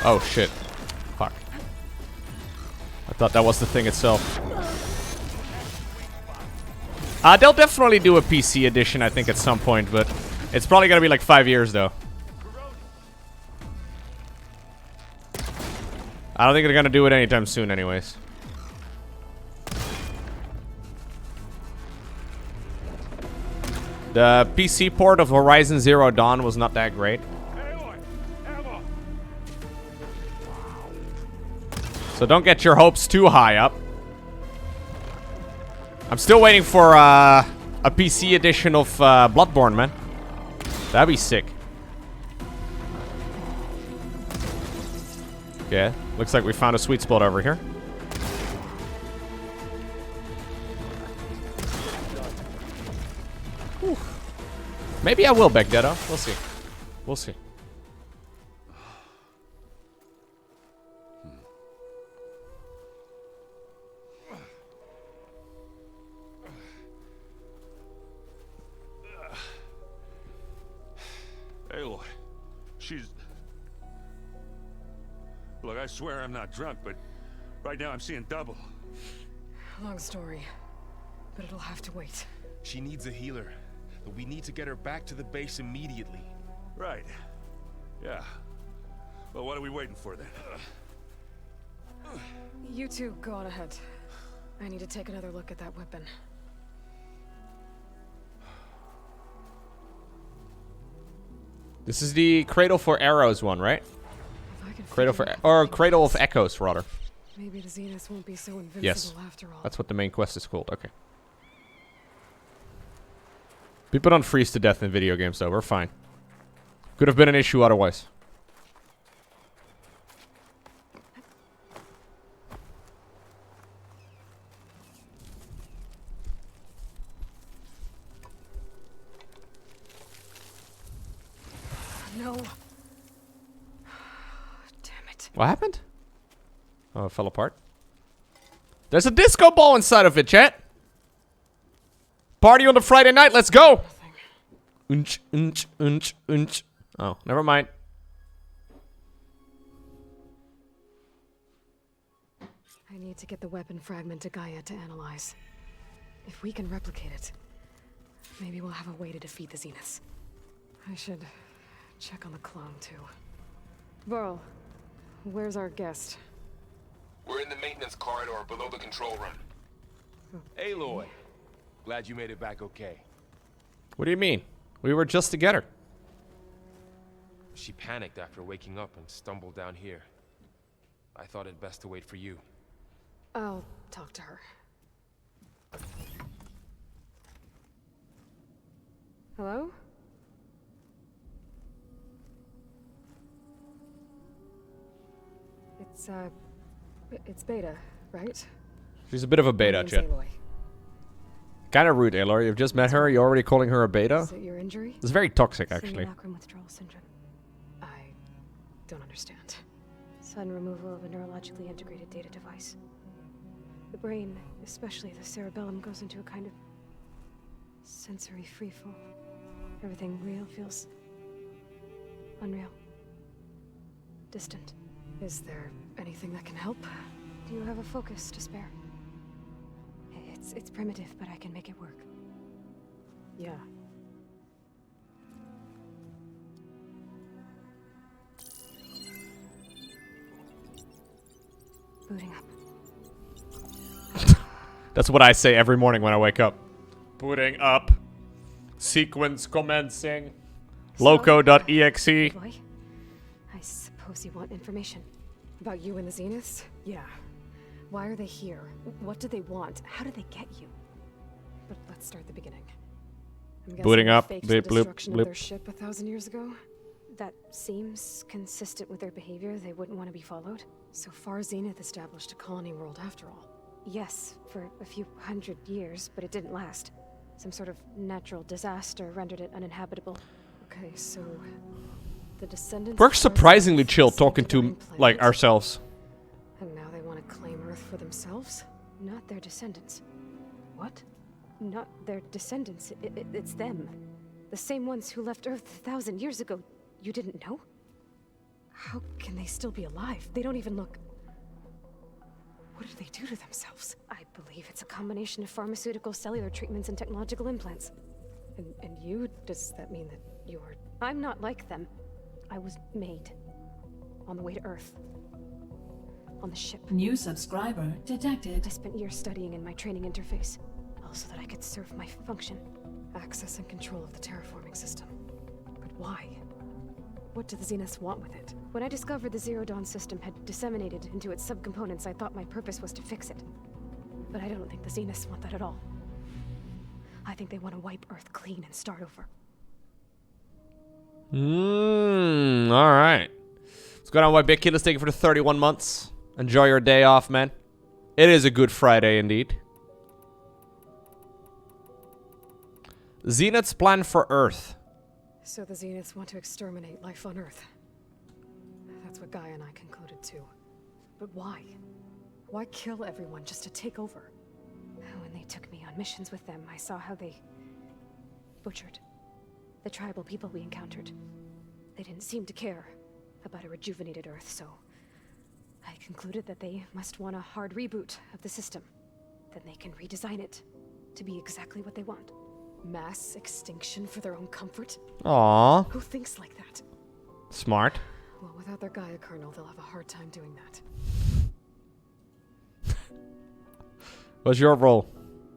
Oh shit. Fuck. I thought that was the thing itself. They'll definitely do a PC edition, I think, at some point, but it's probably gonna be like 5 years, though. I don't think they're gonna do it anytime soon, anyways. The PC port of Horizon Zero Dawn was not that great. So don't get your hopes too high up. I'm still waiting for a PC edition of Bloodborne, man. That'd be sick. Okay, looks like we found a sweet spot over here. Whew. Maybe I will back that up. We'll see. We'll see. Aloy, she's... Look, I swear I'm not drunk, but right now I'm seeing double. Long story, but it'll have to wait. She needs a healer, but we need to get her back to the base immediately. Right. Yeah. Well, what are we waiting for then? You two go on ahead. I need to take another look at that weapon. This is the Cradle for Arrows one, right? Cradle for... or Cradle of Echoes, rather. Maybe the Zenith won't be so invincible Yes. after all. That's what the main quest is called. Okay. People don't freeze to death in video games, though. We're fine. Could have been an issue otherwise. No. Damn it. What happened? Oh, it fell apart. There's a disco ball inside of it, chat. Party on the Friday night. Let's go. Unch, unch, unch, unch. Oh, never mind. I need to get the weapon fragment to Gaia to analyze. If we can replicate it, maybe we'll have a way to defeat the Zeniths. I should check on the clone, too. Burl, where's our guest? We're in the maintenance corridor below the control room. Aloy, glad you made it back okay. What do you mean? We were just together. She panicked after waking up and stumbled down here. I thought it best to wait for you. I'll talk to her. Hello? It's Beta, right? She's a bit of a beta, My name's chat. Aloy. Kind of rude, Aloy. You've just met her. You're already calling her a beta. Is it your injury? It's very toxic, actually. Simulacrum withdrawal syndrome. I don't understand. Sudden removal of a neurologically integrated data device. The brain, especially the cerebellum, goes into a kind of sensory freefall. Everything real feels unreal. Distant. Is there anything that can help? Do you have a focus to spare? It's primitive, but I can make it work. Yeah. Booting up. That's what I say every morning when I wake up. Booting up. Sequence commencing. Lowko.exe. Boy, I suppose you want information about you and the Zeniths? Yeah. Why are they here? What do they want? How did they get you? But let's start at the beginning. I'm guessing Booting they up. faked Blip, the blip, destruction blip. of their ship 1,000 years ago. That seems consistent with their behavior. They wouldn't want to be followed. So far, Zenith established a colony world after all. Yes, for a few hundred years, but it didn't last. Some sort of natural disaster rendered it uninhabitable. Okay, so the descendants... We're surprisingly chill talking to, like, ourselves. And now they want to claim Earth for themselves? Not their descendants. What? Not their descendants. It's them. The same ones who left Earth 1,000 years ago. You didn't know? How can they still be alive? They don't even look... What did they do to themselves? I believe it's a combination of pharmaceutical, cellular treatments, and technological implants. And you? Does that mean that you're... I'm not like them. I was made. On the way to Earth. On the ship. New subscriber detected. I spent years studying in my training interface. All so that I could serve my function. Access and control of the terraforming system. But why? What do the Zeniths want with it? When I discovered the Zero Dawn system had disseminated into its subcomponents, I thought my purpose was to fix it. But I don't think the Zeniths want that at all. I think they want to wipe Earth clean and start over. Alright. What's going on, White Big Kid? Let's take it for the 31 months. Enjoy your day off, man. It is a good Friday indeed. Zenith's plan for Earth. So the Zeniths want to exterminate life on Earth. That's what Gaia and I concluded too. But why? Why kill everyone just to take over? When they took me on missions with them, I saw how they butchered the tribal people we encountered. They didn't seem to care about a rejuvenated Earth, so I concluded that they must want a hard reboot of the system. Then they can redesign it to be exactly what they want. Mass extinction for their own comfort? Aww. Who thinks like that? Smart. Well, without their Gaia kernel, they'll have a hard time doing that. What's your role?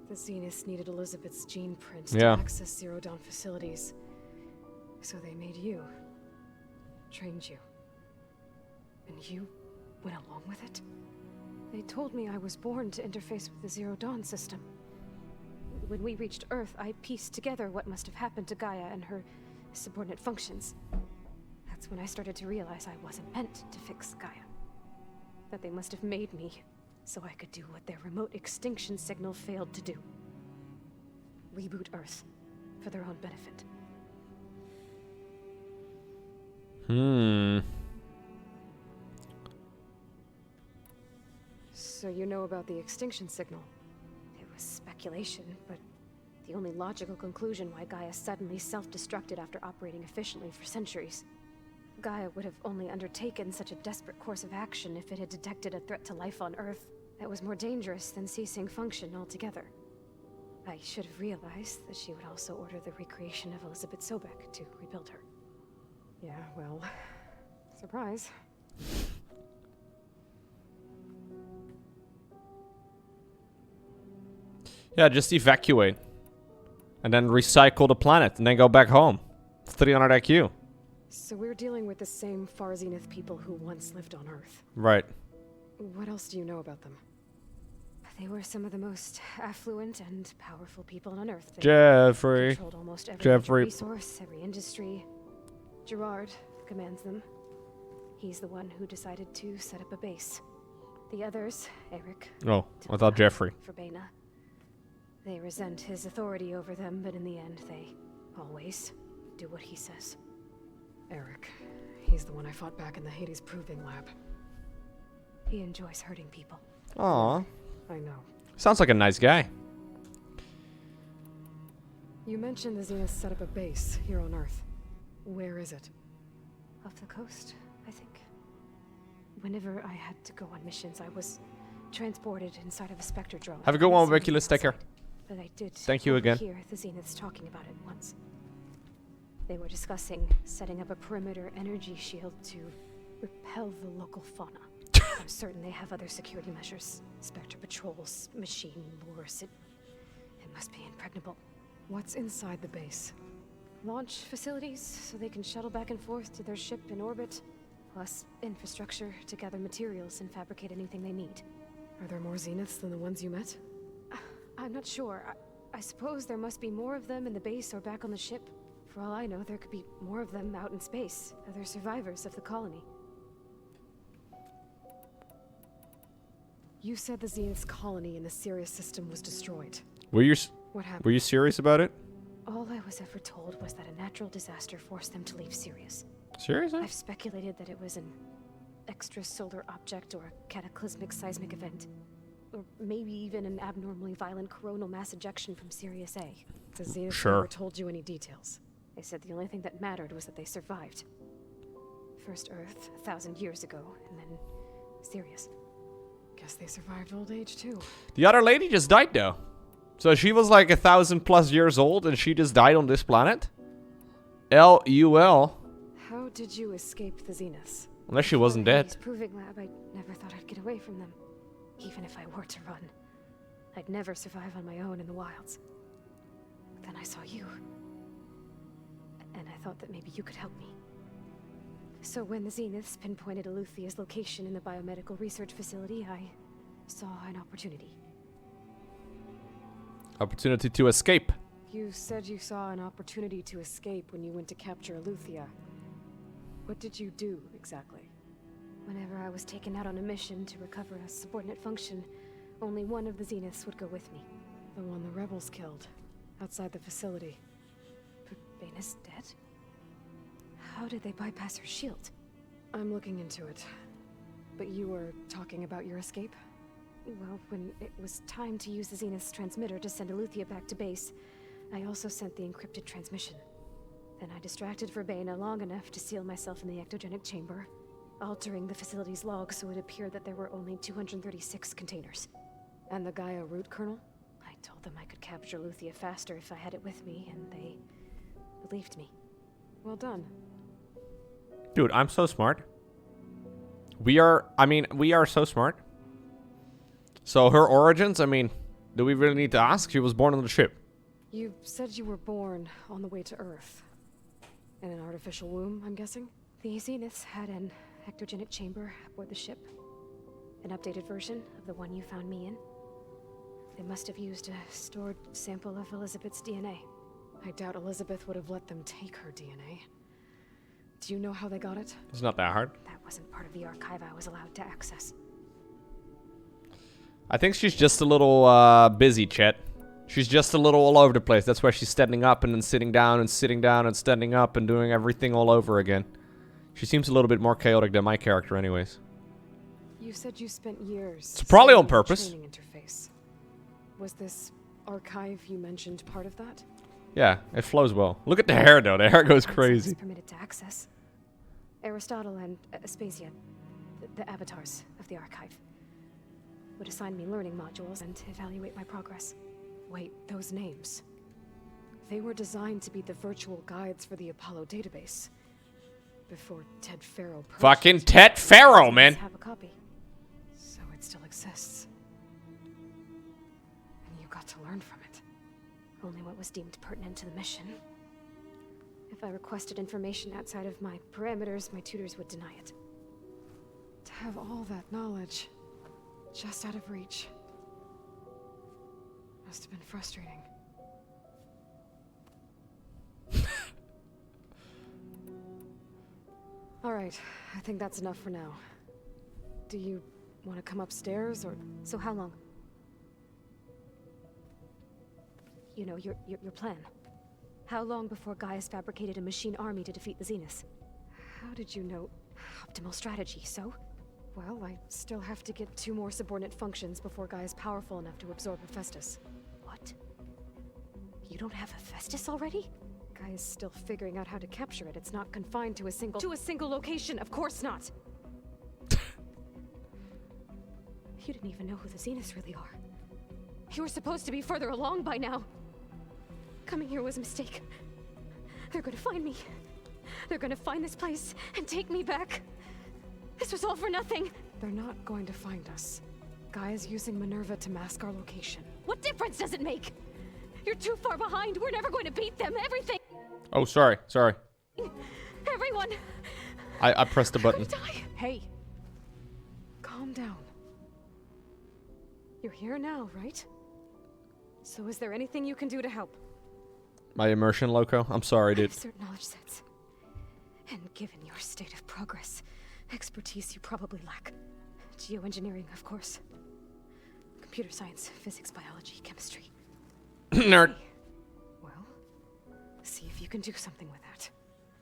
The Zeniths needed Elizabeth's gene prints Yeah. to access Zero Dawn facilities. So they made you. Trained you. And you went along with it? They told me I was born to interface with the Zero Dawn system. When we reached Earth, I pieced together what must have happened to Gaia and her subordinate functions. That's when I started to realize I wasn't meant to fix Gaia. That they must have made me so I could do what their remote extinction signal failed to do. Reboot Earth for their own benefit. So you know about the extinction signal? It was speculation, but the only logical conclusion why Gaia suddenly self-destructed after operating efficiently for centuries. Gaia would have only undertaken such a desperate course of action if it had detected a threat to life on Earth that was more dangerous than ceasing function altogether. I should have realized that she would also order the recreation of Elizabeth Sobek to rebuild her. Yeah, well, surprise. Yeah, just evacuate. And then recycle the planet and then go back home. 300 IQ. So we're dealing with the same Far Zenith people who once lived on Earth. Right. What else do you know about them? They were some of the most affluent and powerful people on Earth. They Jeffrey. controlled almost every major Jeffrey. resource, every industry. Gerard commands them. He's the one who decided to set up a base. The others, Eric. Oh, I thought Jeffrey. Verbena. They resent his authority over them, but in the end, they always do what he says. Eric. He's the one I fought back in the Hades Proving Lab. He enjoys hurting people. Aw. I know. Sounds like a nice guy. You mentioned the Zenith set up a base here on Earth. Where is it? Off the coast, I think. Whenever I had to go on missions, I was transported inside of a Spectre drone. Have a good one, Ridiculous Sticker. But I did Thank you again. hear the Zeniths talking about it once. They were discussing setting up a perimeter energy shield to repel the local fauna. I'm certain they have other security measures. Spectre patrols, machine lures. It must be impregnable. What's inside the base? Launch facilities, so they can shuttle back and forth to their ship in orbit. Plus infrastructure to gather materials and fabricate anything they need. Are there more Zeniths than the ones you met? I'm not sure. I suppose there must be more of them in the base or back on the ship. For all I know, there could be more of them out in space. Other survivors of the colony. You said the Zenith's colony in the Sirius system was destroyed. Were you What happened? were you serious about it? All I was ever told was that a natural disaster forced them to leave Sirius. Seriously? I've speculated that it was an extrasolar object or a cataclysmic seismic event. Or maybe even an abnormally violent coronal mass ejection from Sirius A. The Zenith never told you any details. They said the only thing that mattered was that they survived. First Earth, 1,000 years ago, and then Sirius. Guess they survived old age, too. The other lady just died, though. So she was like 1,000+ years old, and she just died on this planet? LUL. How did you escape the Zeniths? Unless she wasn't dead. Proving lab, I never thought I'd get away from them. Even if I were to run. I'd never survive on my own in the wilds. But then I saw you. And I thought that maybe you could help me. So when the Zeniths pinpointed Eluthia's location in the biomedical research facility, I saw an opportunity. Opportunity to escape. You said you saw an opportunity to escape when you went to capture Eluthia. What did you do, exactly? Whenever I was taken out on a mission to recover a subordinate function, only one of the Zeniths would go with me. The one the rebels killed, outside the facility. But Baina's dead? How did they bypass her shield? I'm looking into it. But you were talking about your escape? Well, when it was time to use the Zenith's transmitter to send Eluthia back to base, I also sent the encrypted transmission. Then I distracted Verbena long enough to seal myself in the ectogenic chamber, altering the facility's log so it appeared that there were only 236 containers. And the Gaia root kernel? I told them I could capture Eluthia faster if I had it with me, and they believed me. Well done. Dude, I'm so smart. We are so smart. So her origins, I mean, do we really need to ask? She was born on the ship. You said you were born on the way to Earth. In an artificial womb, I'm guessing? The Zeniths had an ectogenic chamber aboard the ship. An updated version of the one you found me in. They must have used a stored sample of Elizabeth's DNA. I doubt Elizabeth would have let them take her DNA. Do you know how they got it? It's not that hard. That wasn't part of the archive I was allowed to access. I think she's just a little busy, Chet. She's just a little all over the place. That's why she's standing up and then sitting down and sitting down and standing up and doing everything all over again. She seems a little bit more chaotic than my character anyways. You said you spent years... It's probably on studying the purpose. training interface. Was this archive you mentioned part of that? Yeah, it flows well. Look at the hair though. The hair goes crazy. Permitted to access. Aristotle and Aspasia, the avatars of the archive, would assign me learning modules and evaluate my progress. Wait, those names. They were designed to be the virtual guides for the Apollo database. Before Ted Farrow purchased Fucking Ted Farrow, man. have a copy. So it still exists. And you got to learn from it. Only what was deemed pertinent to the mission. If I requested information outside of my parameters, my tutors would deny it. To have all that knowledge just out of reach must have been frustrating. All right, I think that's enough for now. Do you want to come upstairs, or... So how long? You know, your plan. How long before Gaius fabricated a machine army to defeat the Zeniths? How did you know? Optimal strategy, so? Well, I still have to get 2 more subordinate functions before Gaia's powerful enough to absorb Hephaestus. What? You don't have Hephaestus already? Gaia's still figuring out how to capture it. It's not confined to a single... To a single location, of course not! You didn't even know who the Zeniths really are. You were supposed to be further along by now. Coming here was a mistake. They're gonna find me. They're gonna find this place and take me back. This was all for nothing. They're not going to find us. Gaia's using Minerva to mask our location. What difference does it make? You're too far behind. We're never going to beat them. Everything. Oh, sorry. Everyone. I pressed the button. Hey. Calm down. You're here now, right? So is there anything you can do to help? My immersion, Lowko. I'm sorry, I dude. have certain knowledge sets. And given your state of progress, expertise you probably lack. Geoengineering, of course. Computer science, physics, biology, chemistry. Nerd. Well, see if you can do something with that.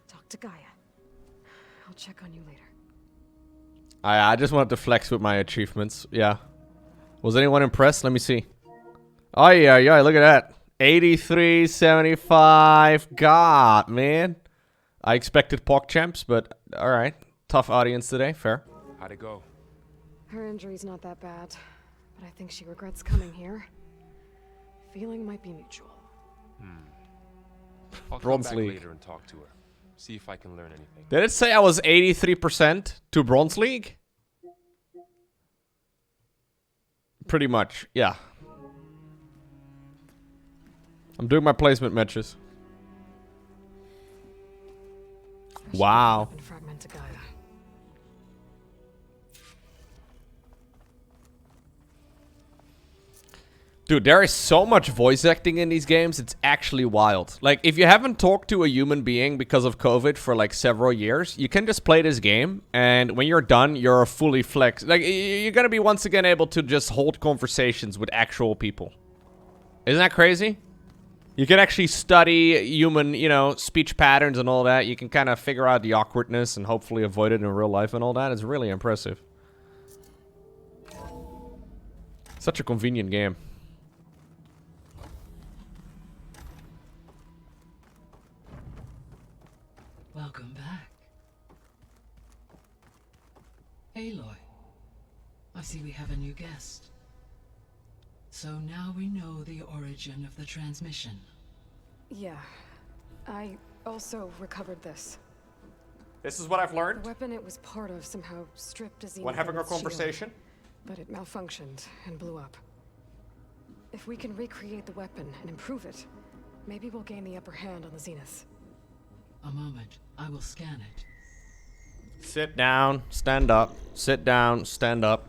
Talk to Gaia. I'll check on you later. I just wanted to flex with my achievements. Yeah. Was anyone impressed? Let me see. Oh, yeah, look at that. 83.75. God, man. I expected PogChamps, but alright. Tough audience today, fair. How'd it go? Her injury's not that bad, but I think she regrets coming here. Feeling might be mutual. I'll come Bronze back League. later and talk to her. See if I can learn anything. Did it say I was 83% to Bronze League? Pretty much, yeah. I'm doing my placement matches. Wow. Fragment to Gaia. Dude, there is so much voice acting in these games, it's actually wild. Like, if you haven't talked to a human being because of COVID for like several years, you can just play this game, and when you're done, you're fully flexed. Like, you're gonna be once again able to just hold conversations with actual people. Isn't that crazy? You can actually study human, you know, speech patterns and all that. You can kind of figure out the awkwardness and hopefully avoid it in real life and all that. It's really impressive. Such a convenient game. Welcome back. Aloy, I see we have a new guest. So now we know the origin of the transmission. Yeah. I also recovered this. This is what I've The learned weapon it was part of somehow stripped a Zenith when having of a its shield, conversation. but it malfunctioned and blew up. If we can recreate the weapon and improve it, maybe we'll gain the upper hand on the Zenith. A moment, I will scan it. Sit down, stand up. Sit down, stand up.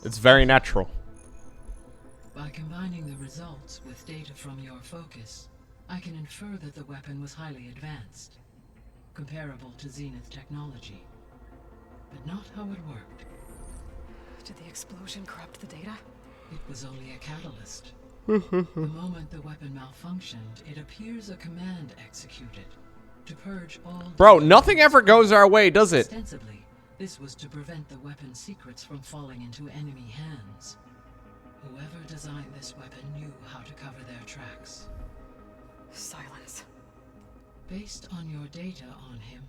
It's very natural. By combining the results with data from your focus, I can infer that the weapon was highly advanced, comparable to Zenith technology, but not how it worked. Did the explosion corrupt the data? It was only a catalyst. The moment the weapon malfunctioned, it appears a command executed to purge all. Bro, data. nothing ever goes our way, does it? Ostensibly, this was to prevent the weapon's secrets from falling into enemy hands. Whoever designed this weapon knew how to cover their tracks. Silence. Based on your data on him,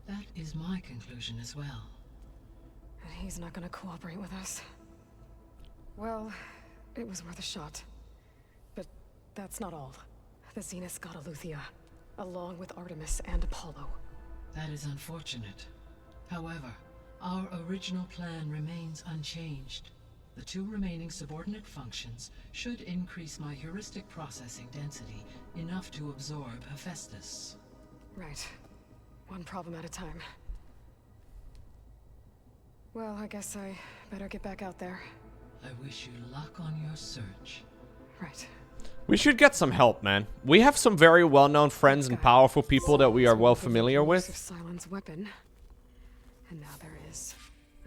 that is my conclusion as well. And he's not gonna cooperate with us. Well, it was worth a shot. But that's not all. The Zenith got Aletheia, along with Artemis and Apollo. That is unfortunate. However, our original plan remains unchanged. The two remaining subordinate functions should increase my heuristic processing density enough to absorb Hephaestus. Right. One problem at a time. Well, I guess I better get back out there. I wish you luck on your search. Right. We should get some help, man. We have some very well-known friends and powerful people that we are well familiar with. Silence weapon. And now there is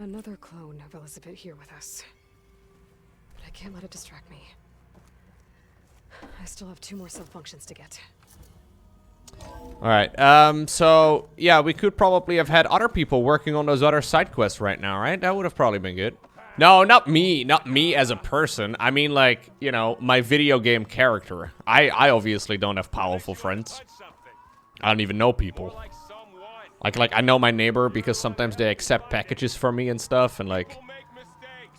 another clone of Elizabeth here with us. But I can't let it distract me. I still have 2 more sub-functions to get. Alright, so, yeah, we could probably have had other people working on those other side quests right now, right? That would have probably been good. No, not me as a person. I mean, like, you know, my video game character. I obviously don't have powerful friends. I don't even know people. Like, I know my neighbor because sometimes they accept packages for me and stuff, and, like,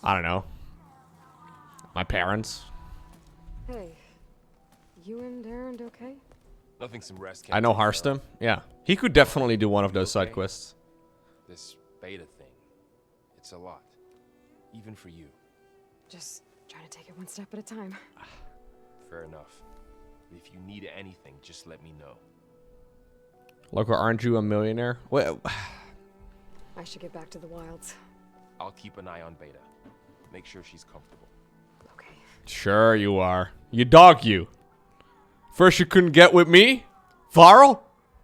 I don't know. My parents. Hey, you and Aaron okay? Nothing some rest can't I know take care of. Harstem. Yeah. He could definitely do one of those side quests. This beta thing, it's a lot. Even for you. Just trying to take it one step at a time. Fair enough. If you need anything, just let me know. Lowko, aren't you a millionaire? Well, I should get back to the wilds. I'll keep an eye on Beta. Make sure she's comfortable. Okay. sure you are. You dog you. First you couldn't get with me, Varl.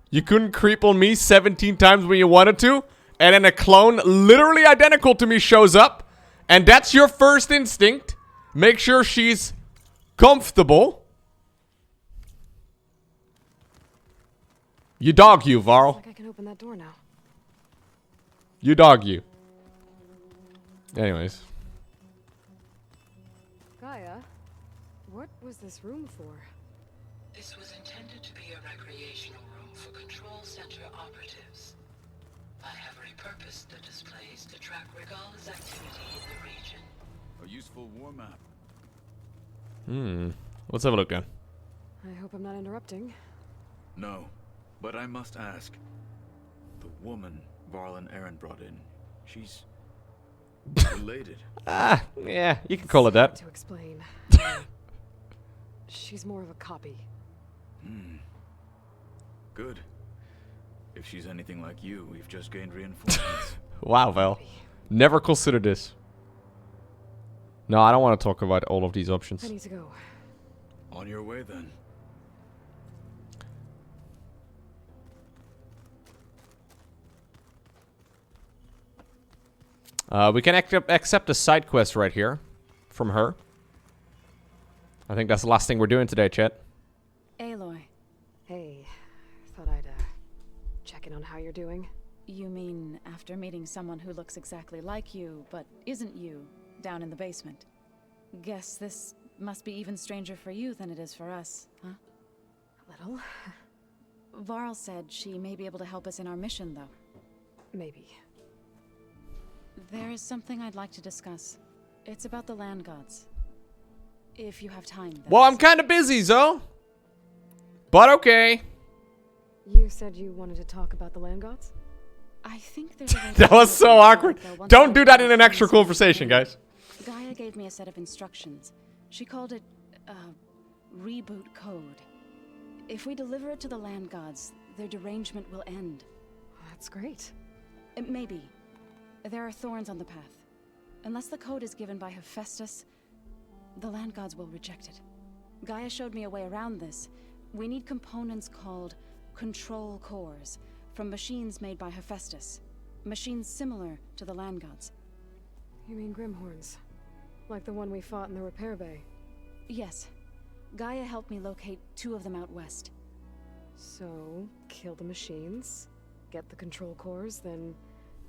You couldn't creep on me 17 times when you wanted to. And then a clone literally identical to me shows up. And that's your first instinct. Make sure she's comfortable. You dog you, Varl. Like I can open that door now. You dog you. Anyways. Gaia, what was this room for? This was intended to be a recreational room for control center operatives. I have repurposed the displays to track Regala's activity in the region. A useful war map. Let's have a look then. I hope I'm not interrupting. No, but I must ask. The woman Varl and Aaron brought in, she's related. Yeah, you can call it that. To explain. She's more of a copy. Good. If she's anything like you, we've just gained reinforcements. Wow, Val. Never considered this. No, I don't want to talk about all of these options. I need to go. On your way then. We can accept a side quest right here from her. I think that's the last thing we're doing today, chat. Aloy, Hey, thought I'd check in on how you're doing. you mean after meeting someone who looks exactly like you, but isn't you, down in the basement? Guess this must be even stranger for you than it is for us, huh? A little. Varl said she may be able to help us in our mission, though. Maybe. There is something I'd like to discuss. It's about the land gods. If you have time, that Well, is. I'm kind of busy, Zo. But okay. You said you wanted to talk about the land gods? I think there's a way That to was do so it, awkward. though, once Don't I do that in an understand extra something conversation, clearly. guys. Gaia gave me a set of instructions. She called it, reboot code. If we deliver it to the land gods, their derangement will end. That's great. Maybe. There are thorns on the path. Unless the code is given by Hephaestus, the land gods will reject it. Gaia showed me a way around this. We need components called control cores from machines made by Hephaestus. Machines similar to the land gods. You mean Grimhorns? Like the one we fought in the repair bay? Yes. Gaia helped me locate 2 of them out west. So, kill the machines, get the control cores, then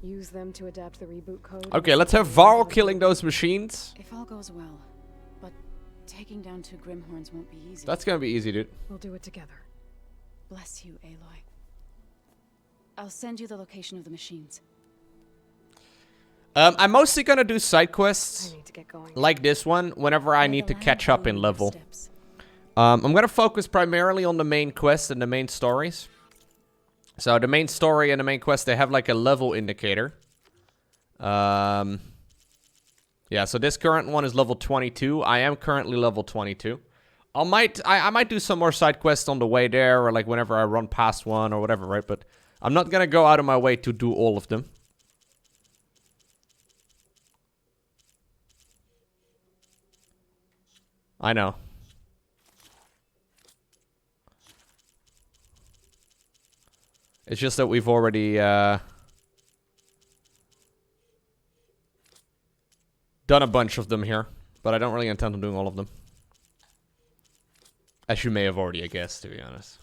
use them to adapt the reboot code. Okay, let's have Varl killing those machines. If all goes well. But taking down 2 Grimhorns won't be easy. That's gonna be easy, dude. We'll do it together. Bless you, Aloy. I'll send you the location of the machines. I'm mostly gonna do side quests I need to get going. like this one whenever I May need the to land catch up follow in your level. steps. I'm gonna focus primarily on the main quest and the main stories. So the main story and the main quest, they have like a level indicator. Yeah, so this current one is level 22. I am currently level 22. I might do some more side quests on the way there, or like whenever I run past one or whatever, right? But I'm not gonna go out of my way to do all of them. I know. It's just that we've already done a bunch of them here, but I don't really intend on doing all of them. As you may have already guessed, to be honest.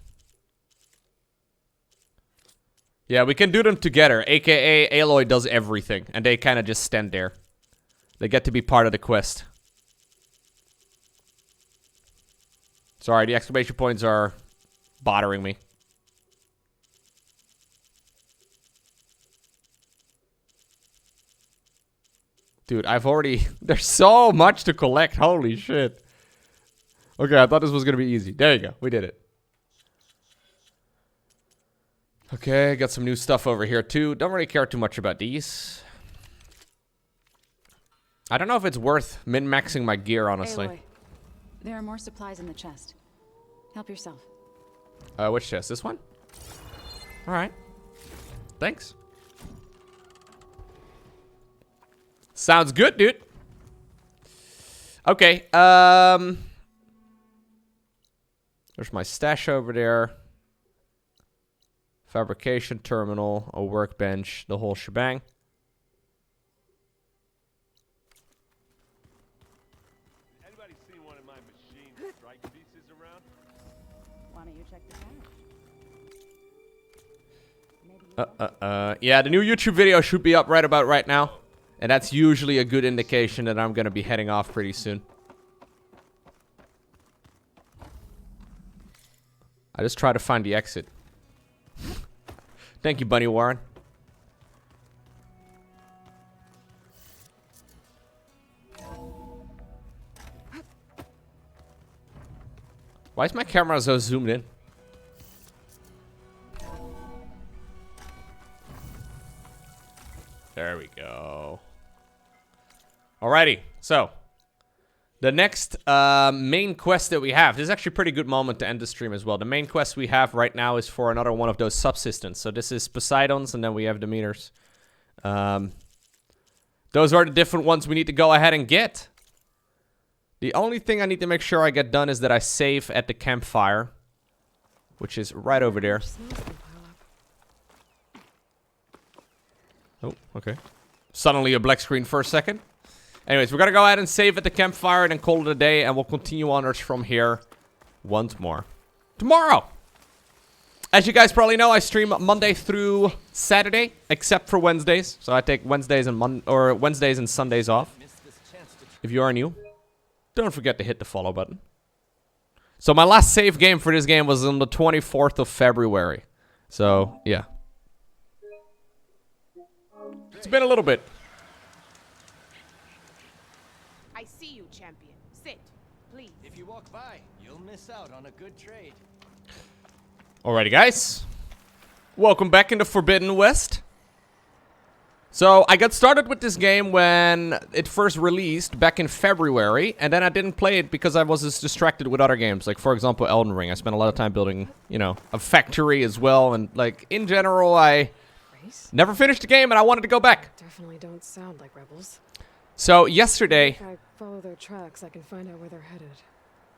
Yeah, we can do them together, aka Aloy does everything, and they kind of just stand there. They get to be part of the quest. Sorry, the exclamation points are bothering me. Dude, I've already... There's so much to collect. Holy shit. Okay, I thought this was going to be easy. There you go. We did it. Okay, got some new stuff over here too. Don't really care too much about these. I don't know if it's worth min-maxing my gear, honestly. Aloy, there are more supplies in the chest. Help yourself. Which chest? This one? Alright. Thanks. Sounds good, dude. Okay, there's my stash over there. Fabrication terminal, a workbench, the whole shebang. Anybody seen one of my machine strike pieces around? Why don't you check this out? Yeah, the new YouTube video should be up right about right now. And that's usually a good indication that I'm gonna be heading off pretty soon. I just try to find the exit. Thank you, Bunny Warren. Why is my camera so zoomed in? There we go. Alrighty, so the next main quest that we have, this is actually a pretty good moment to end the stream as well. The main quest we have right now is for another one of those subsystems. So this is Poseidon's, and then we have Demeter's. Those are the different ones we need to go ahead and get. The only thing I need to make sure I get done is that I save at the campfire, which is right over there. Oh, okay. Suddenly a black screen for a second. Anyways, we're gonna go ahead and save at the campfire and then call it a day, and we'll continue onwards from here once more tomorrow. As you guys probably know, I stream Monday through Saturday, except for Wednesdays. So I take Wednesdays and Wednesdays and Sundays off. If you are new, don't forget to hit the follow button. So my last save game for this game was on the 24th of February. So, yeah. It's been a little bit. I see you, champion. Sit, please. If you walk by, you'll miss out on a good trade. Alrighty, guys. Welcome back into Forbidden West. So, I got started with this game when it first released back in February, and then I didn't play it because I was just distracted with other games. Like, for example, Elden Ring. I spent a lot of time building, you know, a factory as well, and, like, in general, I never finished the game, and I wanted to go back. Definitely don't sound like rebels. So, yesterday... If I follow their tracks, I can find out where they're headed.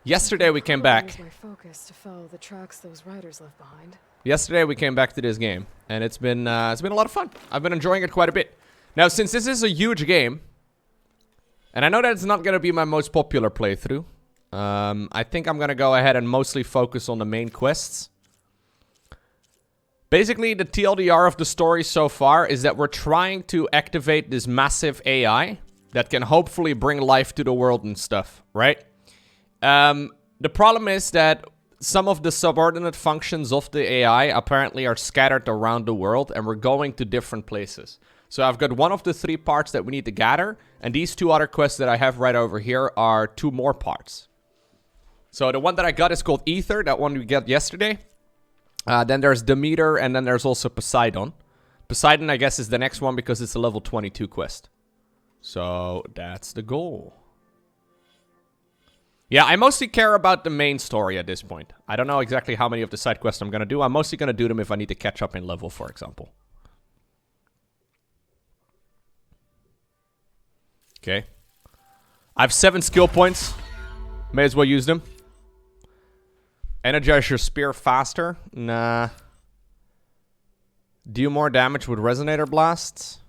Yesterday, we came back. Use my focus to follow the tracks those riders left behind. Yesterday, we came back to this game, and it's been a lot of fun. I've been enjoying it quite a bit. Now, since this is a huge game, and I know that it's not going to be my most popular playthrough, I think I'm going to go ahead and mostly focus on the main quests. Basically, the TLDR of the story so far is that we're trying to activate this massive AI that can hopefully bring life to the world and stuff, right? The problem is that some of the subordinate functions of the AI apparently are scattered around the world, and we're going to different places. So I've got one of the 3 parts that we need to gather, and these 2 other quests that I have right over here are 2 more parts. So the one that I got is called Ether, that one we got yesterday. Then there's Demeter, and then there's also Poseidon. Poseidon, I guess, is the next one because it's a level 22 quest. So that's the goal. Yeah, I mostly care about the main story at this point. I don't know exactly how many of the side quests I'm going to do. I'm mostly going to do them if I need to catch up in level, for example. Okay. I have 7 skill points. May as well use them. Energize your spear faster. Nah. Do more damage with resonator blasts.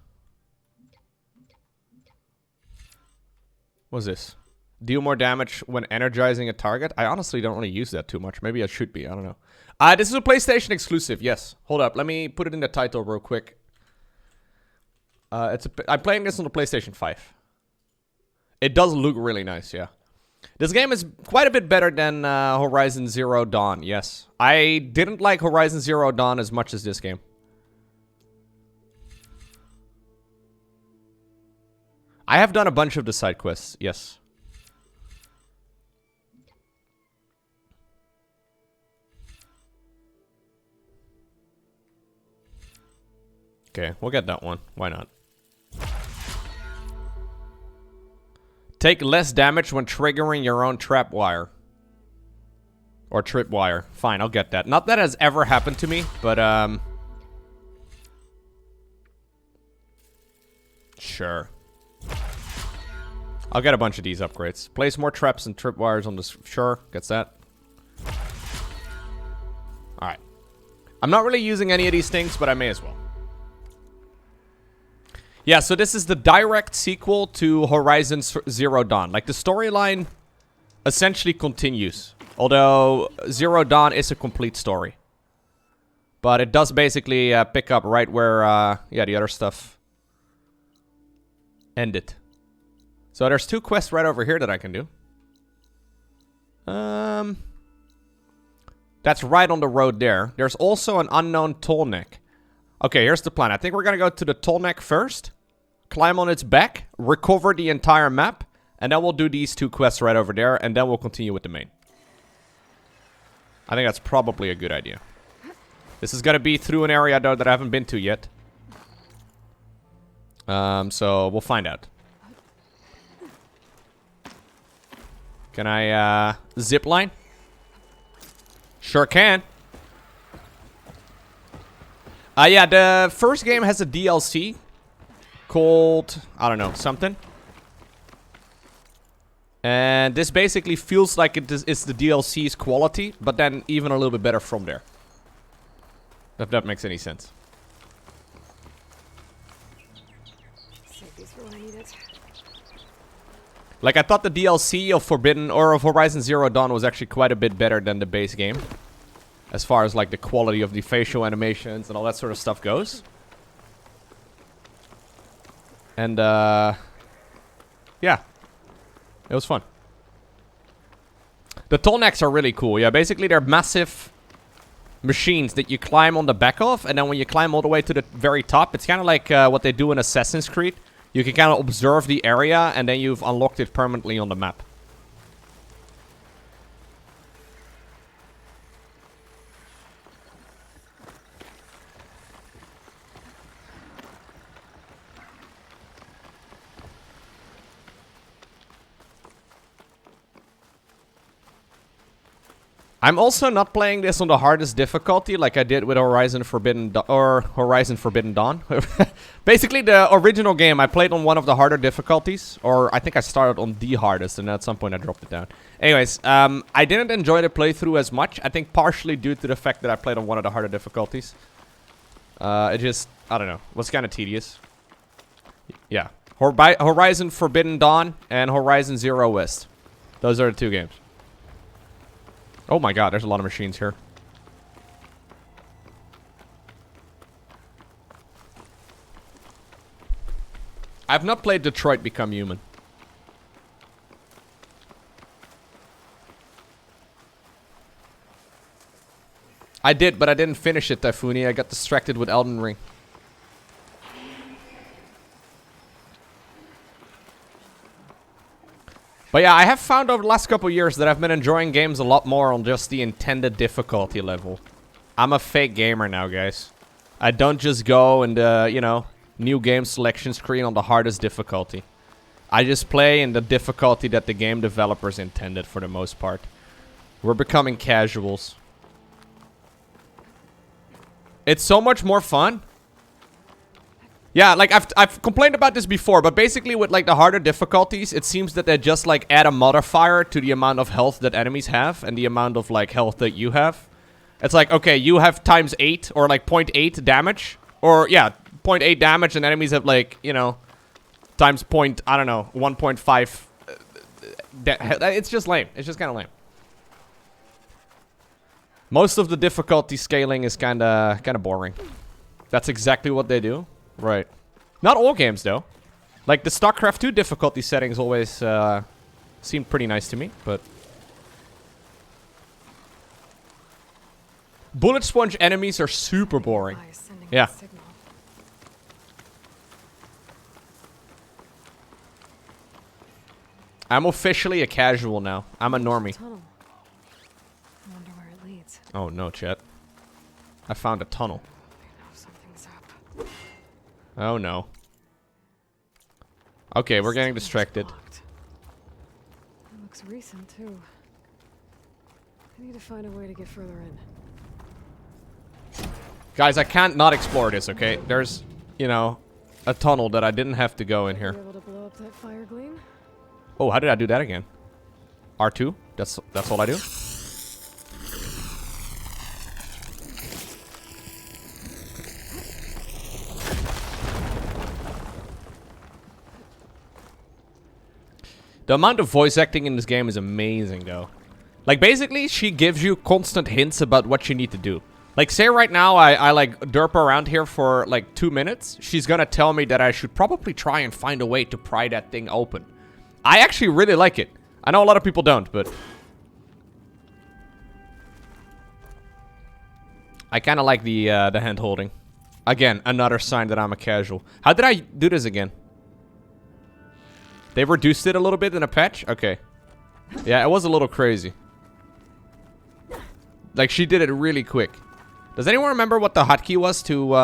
What's this? Deal more damage when energizing a target. I honestly don't really use that too much. Maybe I should be. I don't know. This is a PlayStation exclusive. Yes. Hold up. Let me put it in the title real quick. I'm playing this on the PlayStation 5. It does look really nice, yeah. This game is quite a bit better than Horizon Zero Dawn, yes. I didn't like Horizon Zero Dawn as much as this game. I have done a bunch of the side quests, yes. Okay, we'll get that one. Why not? Take less damage when triggering your own trap wire. Or tripwire. Fine, I'll get that. Not that has ever happened to me, but sure. I'll get a bunch of these upgrades. Place more traps and tripwires on this. Sure, gets that. Alright. I'm not really using any of these things, but I may as well. Yeah, so this is the direct sequel to Horizon Zero Dawn. Like, the storyline essentially continues. Although, Zero Dawn is a complete story. But it does basically pick up right where, yeah, the other stuff ended. So there's 2 quests right over here that I can do. That's right on the road there. There's also an unknown Tallneck. Okay, here's the plan. I think we're gonna go to the Tallneck first. Climb on its back, recover the entire map, and then we'll do these 2 quests right over there, and then we'll continue with the main. I think that's probably a good idea. This is gonna be through an area, though, that I haven't been to yet. So we'll find out. Can I, zip line? Sure can. Yeah, the first game has a DLC called, I don't know, something. And this basically feels like it's the DLC's quality, but then even a little bit better from there. If that makes any sense. Save these for when I need it. Like, I thought the DLC of Forbidden, or of Horizon Zero Dawn was actually quite a bit better than the base game. As far as, like, the quality of the facial animations and all that sort of stuff goes. And, yeah. It was fun. The Tallnecks are really cool. Yeah, basically they're massive machines that you climb on the back of. And then when you climb all the way to the very top, it's kind of like what they do in Assassin's Creed. You can kind of observe the area and then you've unlocked it permanently on the map. I'm also not playing this on the hardest difficulty like I did with Horizon Forbidden Dawn. Basically, the original game I played on one of the harder difficulties, or I think I started on the hardest, and at some point I dropped it down. Anyways, I didn't enjoy the playthrough as much. I think partially due to the fact that I played on one of the harder difficulties. It just, I don't know, was kind of tedious. Yeah, Horizon Forbidden Dawn and Horizon Zero West. Those are the two games. Oh my god, there's a lot of machines here. I've not played Detroit Become Human. I did, but I didn't finish it, Typhoony. I got distracted with Elden Ring. But yeah, I have found over the last couple years that I've been enjoying games a lot more on just the intended difficulty level. I'm a fake gamer now, guys. I don't just go in the, you know, new game selection screen on the hardest difficulty. I just play in the difficulty that the game developers intended for the most part. We're becoming casuals. It's so much more fun. Yeah, like, I've complained about this before, but basically with, like, the harder difficulties, it seems that they just, like, add a modifier to the amount of health that enemies have and the amount of, like, health that you have. It's like, okay, you have times 8 or, like, 0.8 damage. Or, yeah, 0.8 damage and enemies have, like, you know, times point, I don't know, 1.5. It's just lame. It's just kind of lame. Most of the difficulty scaling is kind of boring. That's exactly what they do. Right. Not all games, though. Like, the StarCraft 2 difficulty settings always seemed pretty nice to me, but... Bullet sponge enemies are super boring. Yeah. I'm officially a casual now. I'm a normie. I wonder where it leads. Oh, no, chat. I found a tunnel. Oh no. Okay, we're getting distracted. It looks recent too. I need to find a way to get further in. Guys, I can't not explore this, okay? There's, you know, a tunnel that I didn't have to go in here. Be able to blow up that fire gleam? Oh, how did I do that again? R2? That's all I do? The amount of voice acting in this game is amazing, though. Like, basically, she gives you constant hints about what you need to do. Like, say right now I like, derp around here for, like, 2 minutes. She's gonna tell me that I should probably try and find a way to pry that thing open. I actually really like it. I know a lot of people don't, but... I kind of like the hand-holding. Again, another sign that I'm a casual. How did I do this again? They reduced it a little bit in a patch? Okay. Yeah, it was a little crazy. Like, she did it really quick. Does anyone remember what the hotkey was to,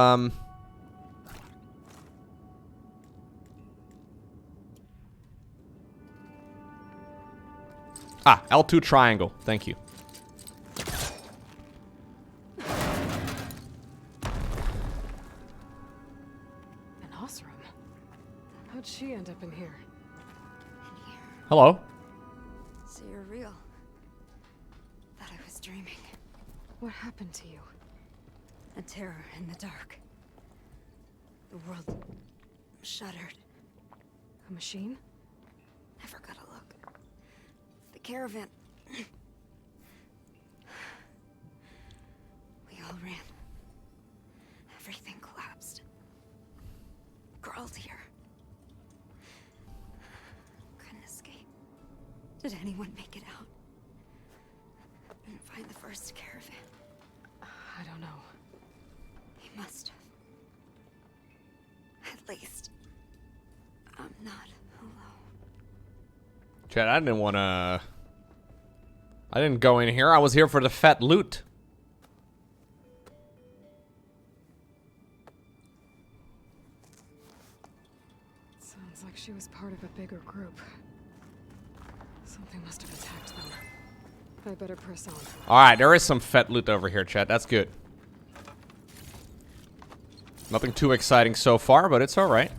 Ah, L2 triangle. Thank you. An Osram. How'd she end up in here? Hello. So you're real. Thought I was dreaming. What happened to you? A terror in the dark. The world shuddered. A machine? Never got a look. The caravan. We all ran. Everything collapsed. Crawled here. Couldn't escape. Did anyone make it out? Didn't find the first caravan. I don't know. He must have. At least, I'm not alone. Chad, I didn't want to... I didn't go in here. I was here for the fat loot. Sounds like she was part of a bigger group. Something must have attacked them. I better press on. Alright, there is some fat loot over here, Chad. That's good. Nothing too exciting so far, but it's alright.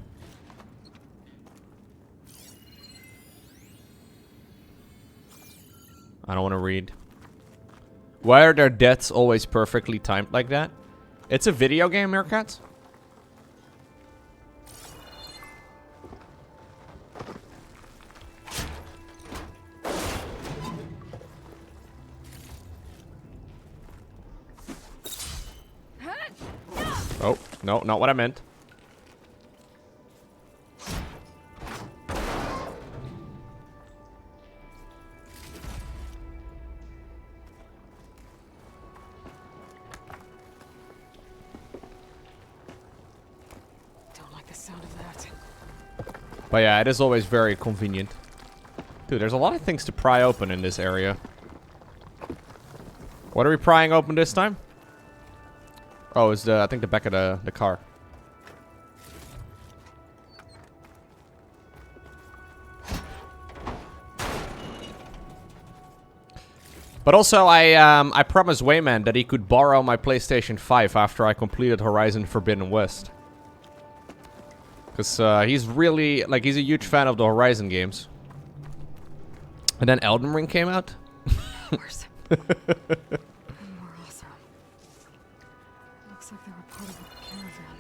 I don't want to read. Why are their deaths always perfectly timed like that? It's a video game, Meerkats? Oh, no, not what I meant. Don't like the sound of that. But yeah, it is always very convenient. Dude, there's a lot of things to pry open in this area. What are we prying open this time? Oh, it's I think the back of the car. But also, I promised Wayman that he could borrow my PlayStation 5 after I completed Horizon Forbidden West. Because he's really, like, he's a huge fan of the Horizon games. And then Elden Ring came out. Worse. And more awesome. Looks like they were part of a caravan.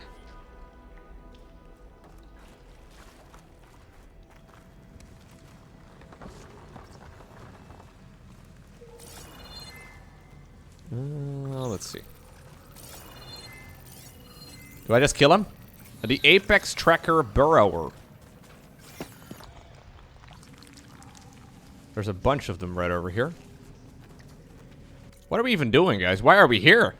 Let's see. Do I just kill him? The Apex Tracker Burrower. There's a bunch of them right over here. What are we even doing, guys? Why are we here?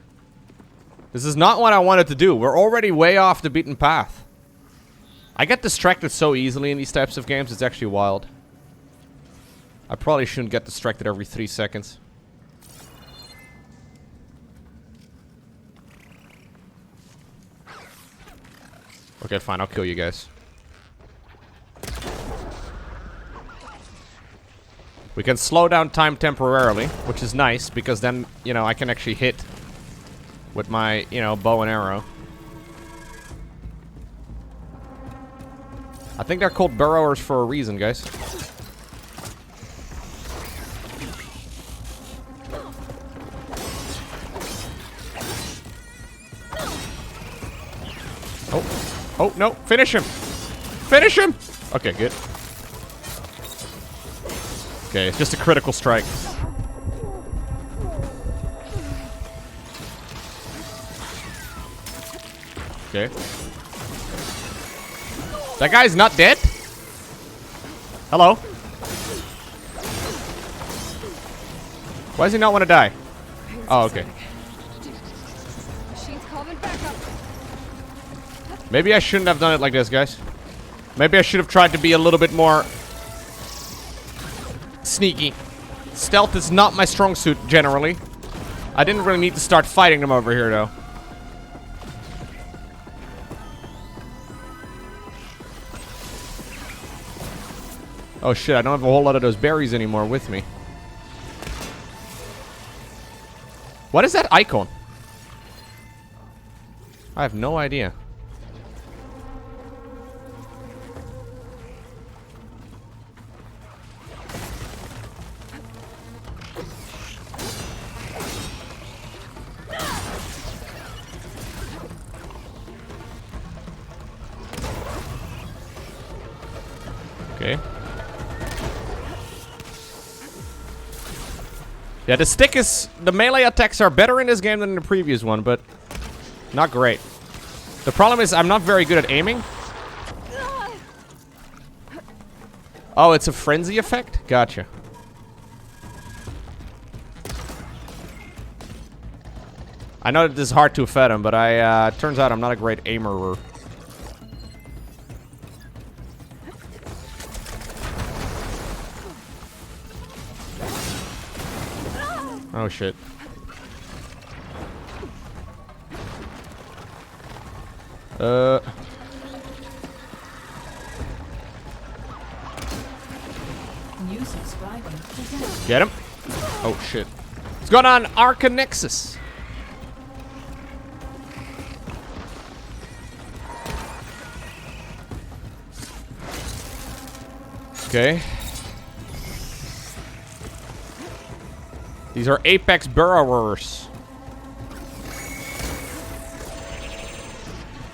This is not what I wanted to do. We're already way off the beaten path. I get distracted so easily in these types of games. It's actually wild. I probably shouldn't get distracted every 3 seconds. Okay, fine. I'll kill you guys. We can slow down time temporarily, which is nice, because then, you know, I can actually hit with my, you know, bow and arrow. I think they're called burrowers for a reason, guys. Oh, no. Finish him. Finish him. Okay, good. Okay, it's just a critical strike. Okay. That guy's not dead? Hello? Why does he not want to die? Oh, okay. Machine's coming back up. Maybe I shouldn't have done it like this, guys. Maybe I should have tried to be a little bit more sneaky. Stealth is not my strong suit, generally. I didn't really need to start fighting them over here, though. Oh shit, I don't have a whole lot of those berries anymore with me. What is that icon? I have no idea. Okay. Yeah, the stick is... The melee attacks are better in this game than in the previous one, but... not great. The problem is I'm not very good at aiming. Oh, it's a frenzy effect? Gotcha. I know that this is hard to fathom, but turns out I'm not a great aimer. Oh shit. Get him. Oh shit. What's going on, Arcanexus? Okay. These are apex burrowers.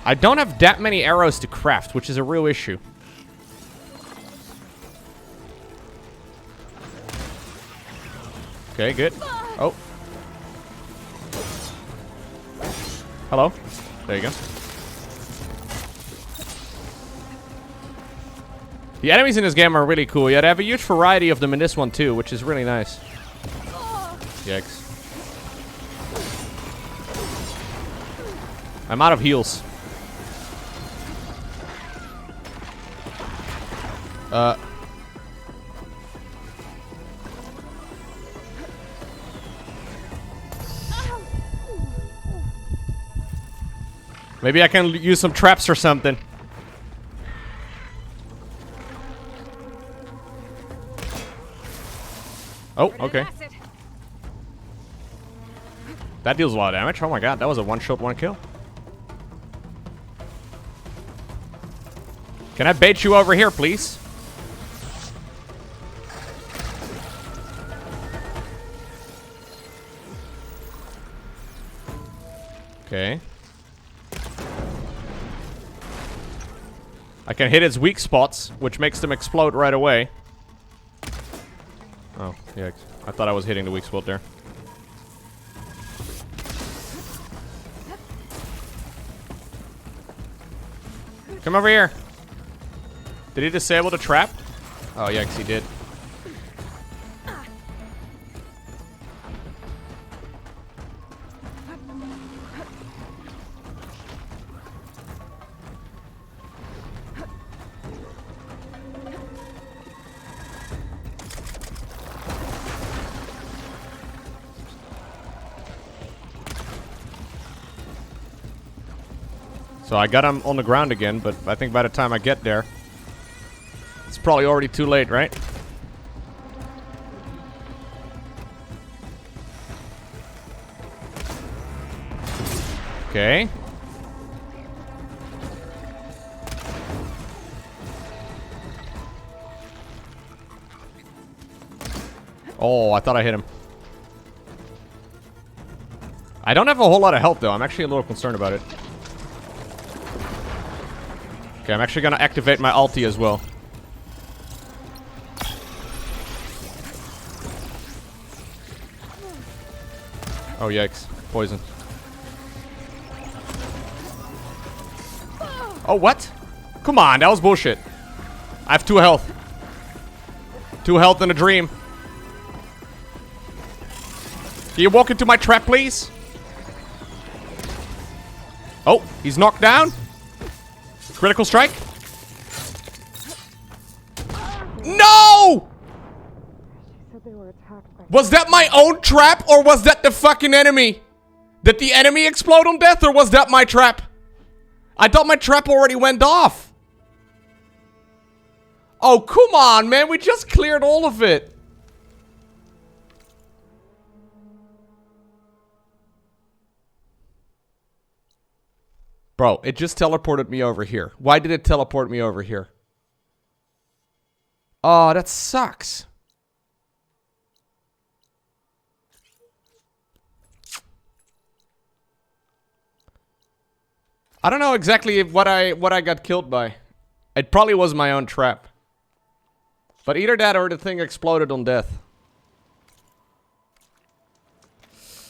I don't have that many arrows to craft, which is a real issue. Okay, good. Oh. Hello. There you go. The enemies in this game are really cool. Yeah, they have a huge variety of them in this one too, which is really nice. Yikes. I'm out of heals. Maybe I can use some traps or something. Oh, okay. That deals a lot of damage. Oh my god, that was a one-shot, one-kill. Can I bait you over here, please? Okay. I can hit its weak spots, which makes them explode right away. Oh, yeah. I thought I was hitting the weak spot there. Come over here. Did he disable the trap? Oh, yeah, 'cause he did. So I got him on the ground again, but I think by the time I get there, it's probably already too late, right? Okay. Oh, I thought I hit him. I don't have a whole lot of health, though. I'm actually a little concerned about it. Okay, I'm actually gonna activate my ulti as well. Oh, yikes. Poison. Oh, what? Come on, that was bullshit. I have 2 health. 2 health in a dream. Can you walk into my trap, please? Oh, he's knocked down. Critical strike. No! So said they were attacked by... Was that my own trap, or was that the fucking enemy? Did the enemy explode on death, or was that my trap? I thought my trap already went off. Oh, come on, man. We just cleared all of it. Bro, it just teleported me over here. Why did it teleport me over here? Oh, that sucks. I don't know exactly what I got killed by. It probably was my own trap. But either that or the thing exploded on death.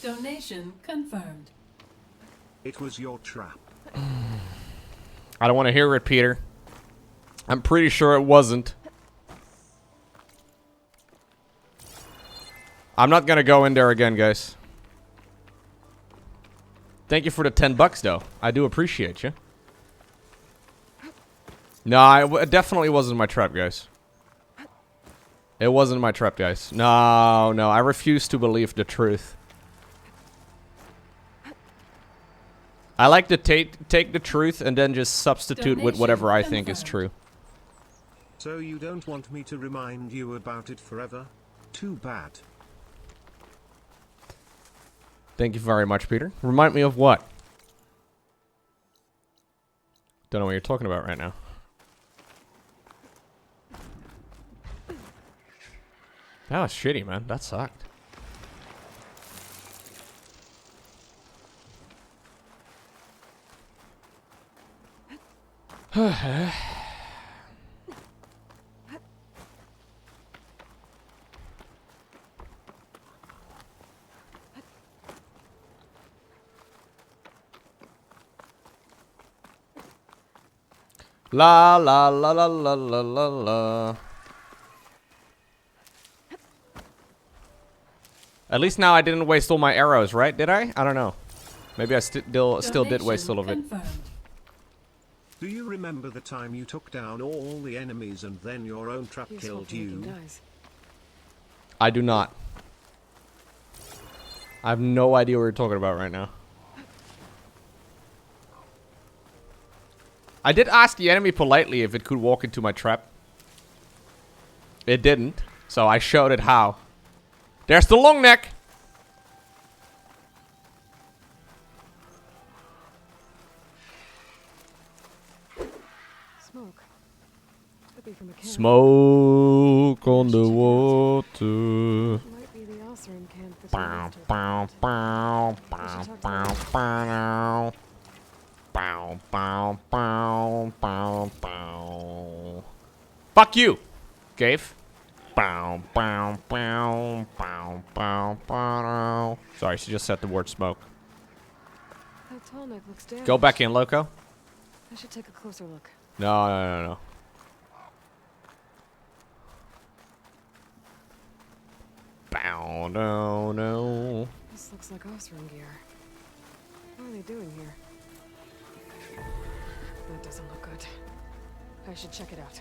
Donation confirmed. It was your trap. I don't want to hear it, Peter. I'm pretty sure it wasn't. I'm not gonna go in there again, guys. Thank you for the $10, though. I do appreciate you. No, it definitely wasn't my trap, guys. It wasn't my trap, guys. No, no, I refuse to believe the truth. I like to take the truth and then just substitute with whatever I think is true. So you don't want me to remind you about it forever? Too bad. Thank you very much, Peter. Remind me of what? Don't know what you're talking about right now. That was shitty, man. That sucked. La la la la la la la la. At least now I didn't waste all my arrows, right? Did I? I don't know. Maybe I still did waste all of it. Do you remember the time you took down all the enemies and then your own trap killed you? I do not. I have no idea what you're talking about right now. I did ask the enemy politely if it could walk into my trap. It didn't, so I showed it how. There's the long neck. Smoke. Could be from a can. Smoke on the water. Might be the Osram can for Bow, bow, bow, bow, bow, bow. Bow, bow, bow, bow, bow. Fuck you, Gave. Bow, bow, bow, bow, bow, bow. Sorry, she just said the word smoke. That Tallneck looks damaged. Go back in, Lowko. I should take a closer look. No, no, no, no. Bow, no, no. This looks like Osram gear. What are they doing here? That doesn't look good. I should check it out.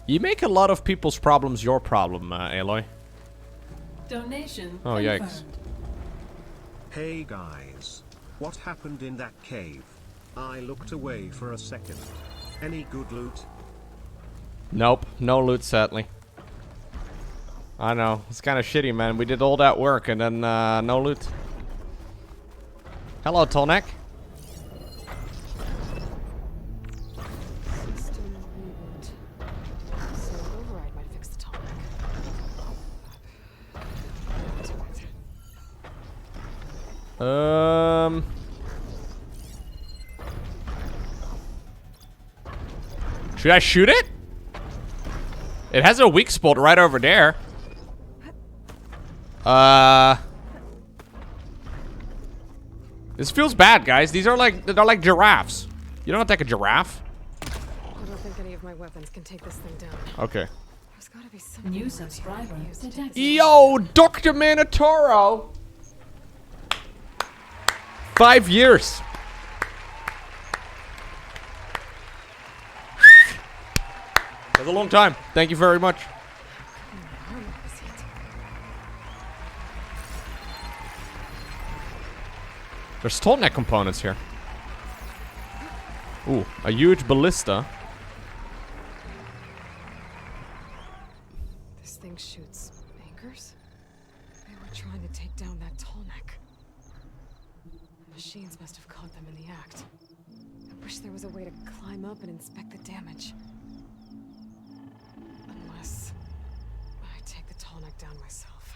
You make a lot of people's problems your problem, Aloy. Donation oh, confirmed. Yikes. Hey guys. What happened in that cave? I looked away for a second. Any good loot? Nope, no loot, sadly. I know, it's kind of shitty, man. We did all that work and then no loot. Hello, Tallneck. System reboot. So override might fix the Tallneck. Should I shoot it? It has a weak spot right over there. This feels bad, guys. They're like giraffes. You don't attack a giraffe. I don't think any of my weapons can take this thing down. Okay. There's gotta be something New subscriber detected. Yo, Dr. Manitoro. 5 years. That's a long time. Thank you very much. There's Tallneck components here. Ooh, a huge ballista. This thing shoots anchors? They were trying to take down that Tallneck. The machines must have caught them in the act. I wish there was a way to climb up and inspect the damage. Unless I take the Tallneck down myself.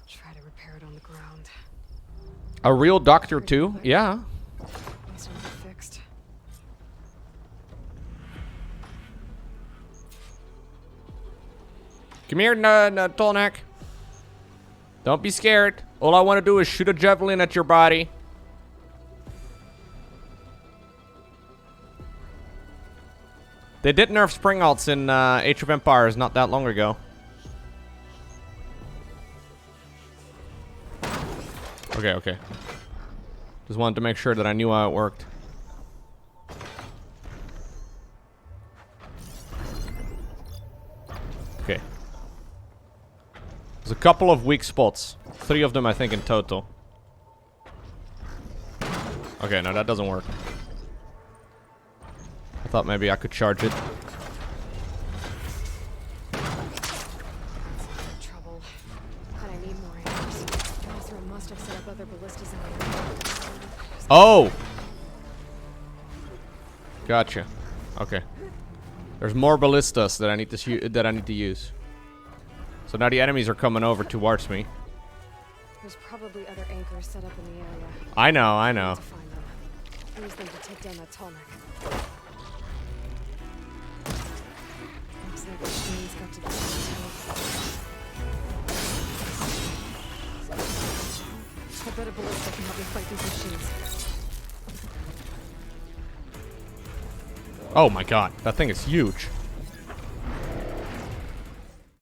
Try to repair it on the ground. A real doctor too? Yeah. Must have been fixed. Come here, Tallneck. Don't be scared. All I want to do is shoot a javelin at your body. They did nerf spring alts in Age of Empires not that long ago. Okay, okay. Just wanted to make sure that I knew how it worked. Okay. There's a couple of weak spots. 3 of them, I think, in total. Okay, no, that doesn't work. I thought maybe I could charge it. Trouble. And I need more anchors. Nasser must have set up other ballistas in the area. Oh! Gotcha. Okay. There's more ballistas that I need to use. So now the enemies are coming over towards me. There's probably other anchors set up in the area. I know, I know. To find them. Use them to take down that Tallneck. Looks like the machines got to the I bet a ballista can help me fight these machines. Oh my god, that thing is huge.